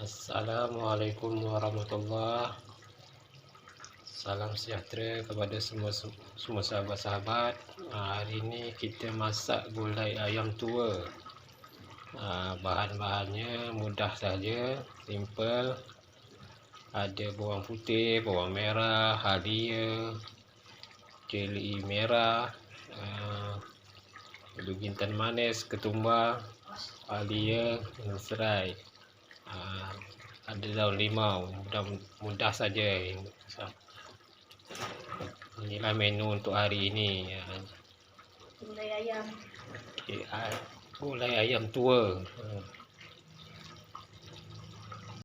Assalamualaikum warahmatullahi. Salam sejahtera kepada semua sahabat-sahabat. Hari ini kita masak gulai ayam tua. Bahan-bahannya mudah saja, simple. Ada bawang putih, bawang merah, halia, cili merah, jintan manis, ketumbar, halia dan serai. Ada daun limau. Mudah saja. Inilah menu untuk hari ini. Gulai ayam. Gulai ayam tua.